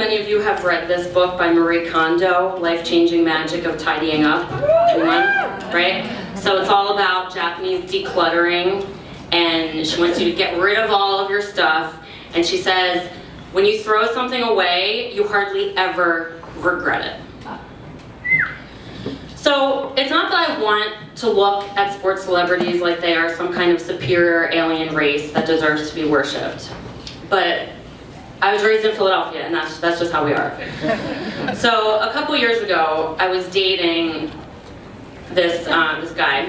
many of you have read this book by Marie Kondo, Life-Changing Magic of Tidying Up. Anyone? Right? So it's all about Japanese decluttering, and she wants you to get rid of all of your stuff. And she says, when you throw something away, you hardly ever regret it. So it's not that I want to look at sports celebrities like they are some kind of superior alien race that deserves to be worshipped. But I was raised in Philadelphia, and that's just how we are. So a couple years ago, I was dating this guy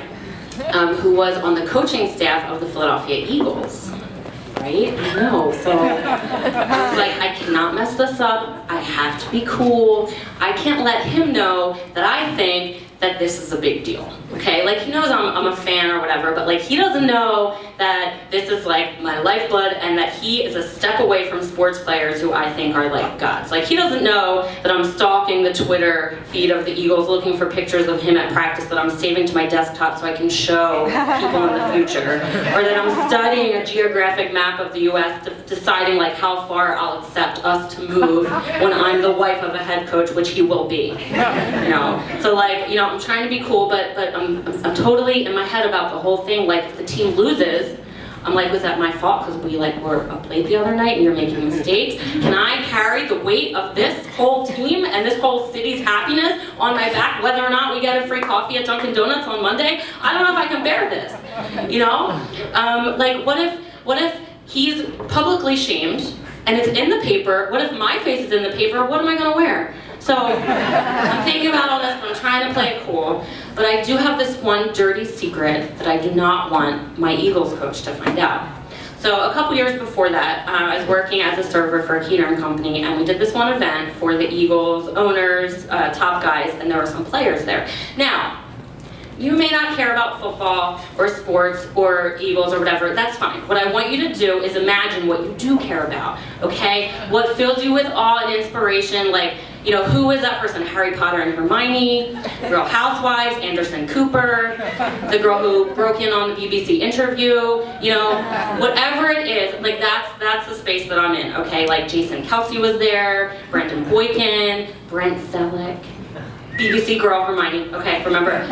who was on the coaching staff of the Philadelphia Eagles. Right? I know. So I was like, I cannot mess this up. I have to be cool. I can't let him know that I think that this is a big deal. Okay? Like, he knows I'm a fan or whatever, but like, he doesn't know that this is like my lifeblood and that he is a step away from sports players who I think are like gods. Like, he doesn't know that I'm stalking the Twitter feed of the Eagles looking for pictures of him at practice that I'm saving to my desktop so I can show people in the future. Or that I'm studying a geographic map of the US, deciding like how far I'll accept us to move when I'm the wife of a head coach, which he will be. You know? So like, you know, I'm trying to be cool, but I'm totally in my head about the whole thing. Like, if the team loses, I'm like, was that my fault because we like were up late the other night and you're making mistakes? Can I carry the weight of this whole team and this whole city's happiness on my back, whether or not we get a free coffee at Dunkin' Donuts on Monday? I don't know if I can bear this, you know? Like, what if he's publicly shamed and it's in the paper? What if my face is in the paper? What am I gonna wear? So I'm thinking about all this, but I'm trying to play it cool. But I do have this one dirty secret that I do not want my Eagles coach to find out. So a couple years before that, I was working as a server for a catering company, and we did this one event for the Eagles owners, top guys, and there were some players there. Now, you may not care about football or sports or Eagles or whatever, that's fine. What I want you to do is imagine what you do care about, okay? What fills you with awe and inspiration, like, you know, who is that person? Harry Potter and Hermione, Real Housewives, Anderson Cooper, the girl who broke in on the BBC interview, you know, whatever it is, like that's the space that I'm in, okay? Like Jason Kelsey was there, Brandon Boykin, Brent Selleck, BBC girl Hermione, okay, remember?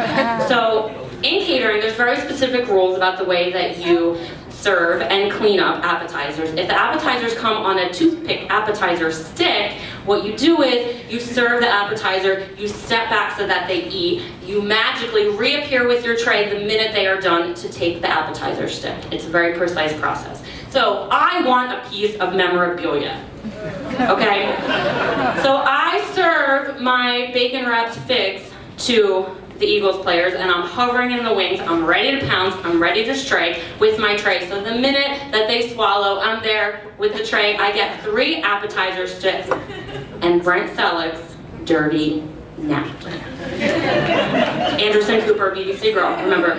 So in catering, there's very specific rules about the way that you serve and clean up appetizers. If the appetizers come on a toothpick appetizer stick, what you do is you serve the appetizer, you step back so that they eat, you magically reappear with your tray the minute they are done to take the appetizer stick. It's a very precise process. So I want a piece of memorabilia. Okay? So I serve my bacon wrapped figs to the Eagles players, and I'm hovering in the wings, I'm ready to pounce, I'm ready to strike with my tray. So the minute that they swallow, I'm there with the tray. I get 3 appetizer sticks and Brent Selleck's dirty napkin. Anderson Cooper, BBC girl, remember?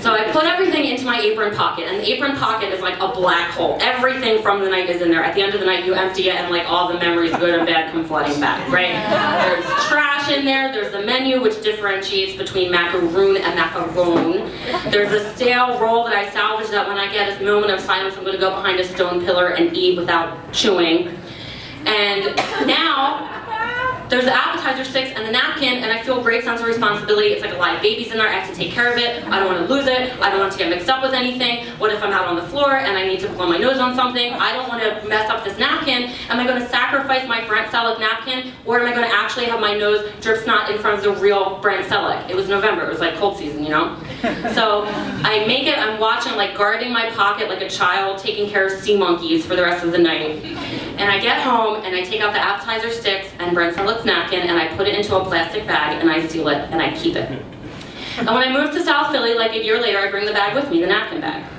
So I put everything into my apron pocket, and the apron pocket is like a black hole. Everything from the night is in there. At the end of the night, you empty it, and like all the memories, good and bad, come flooding back, right? There's trash in there. There's the menu, which differentiates between macaroon and macaron. There's a stale roll that I salvaged that when I get this moment of silence, I'm going to go behind a stone pillar and eat without chewing. And now, there's the appetizer sticks and the napkin, and I feel a great sense of responsibility. It's like a lot of babies in there. I have to take care of it. I don't want to lose it. I don't want to get mixed up with anything. What if I'm out on the floor and I need to blow my nose on something? I don't want to mess up this napkin. Am I going to sacrifice my Brent Selleck napkin, or am I going to actually have my nose drip snot in front of the real Brent Selleck? It was November. It was like cold season, you know? So I make it. I'm watching, like guarding my pocket like a child taking care of sea monkeys for the rest of the night. And I get home and I take out the appetizer sticks and Brent Selleck's napkin, and I put it into a plastic bag and I seal it and I keep it. And when I moved to South Philly, like a year later, I bring the bag with me, the napkin bag.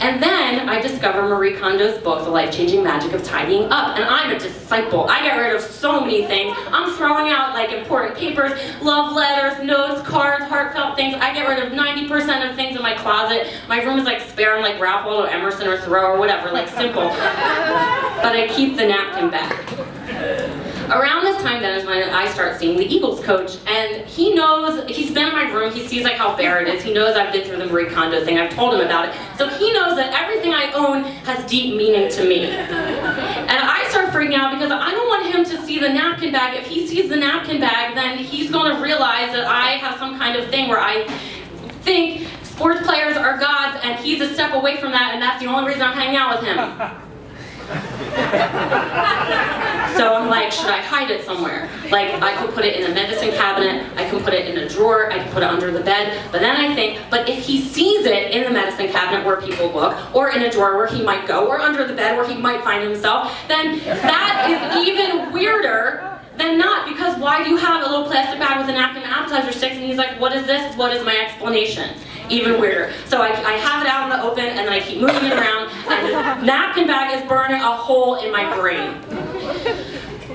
And then I discover Marie Kondo's book, The Life-Changing Magic of Tidying Up, and I'm a disciple. I get rid of so many things. I'm throwing out like important papers, love letters, notes, cards, heartfelt things. I get rid of 90% of things in my closet. My room is like spare. I'm like Ralph Waldo Emerson or Thoreau or whatever, like simple. But I keep the napkin bag. Around this time then is when I start seeing the Eagles coach, and he knows, he's been in my room, he sees like how bare it is, he knows I've been through the Marie Kondo thing, I've told him about it, so he knows that everything I own has deep meaning to me. And I start freaking out because I don't want him to see the napkin bag. If he sees the napkin bag, then he's going to realize that I have some kind of thing where I think sports players are gods, and he's a step away from that, and that's the only reason I'm hanging out with him. So I'm like, should I hide it somewhere? Like, I could put it in a medicine cabinet, I could put it in a drawer, I could put it under the bed, but then I think, but if he sees it in the medicine cabinet where people look, or in a drawer where he might go, or under the bed where he might find himself, then that is even weirder than not, because why do you have a little plastic bag with a napkin and appetizer sticks? And he's like, what is this? What is my explanation? Even weirder. So I have it out in the open, and then I keep moving it around, and the napkin bag is burning a hole in my brain.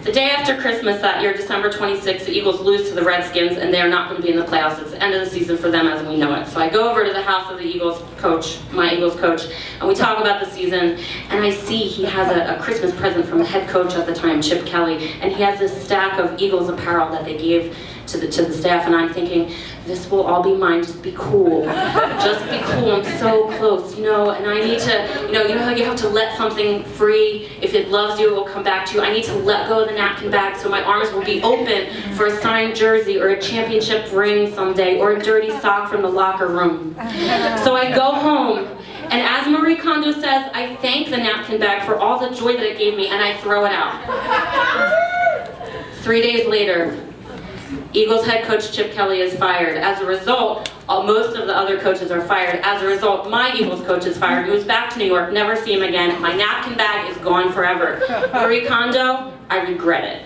The day after Christmas that year, December 26th, the Eagles lose to the Redskins, and they are not going to be in the playoffs. It's the end of the season for them as we know it. So I go over to the house of the Eagles coach, my Eagles coach, and we talk about the season, and I see he has a Christmas present from the head coach at the time, Chip Kelly, and he has this stack of Eagles apparel that they gave to the staff, and I'm thinking, this will all be mine, just be cool. Just be cool, I'm so close, you know, and I need to, you know how you have to let something free? If it loves you, it will come back to you. I need to let go of the napkin bag so my arms will be open for a signed jersey or a championship ring someday or a dirty sock from the locker room. So I go home, and as Marie Kondo says, I thank the napkin bag for all the joy that it gave me, and I throw it out. 3 days later, Eagles head coach Chip Kelly is fired. As a result, most of the other coaches are fired. As a result, my Eagles coach is fired, moves back to New York, never see him again. My napkin bag is gone forever. Marie Kondo, I regret it.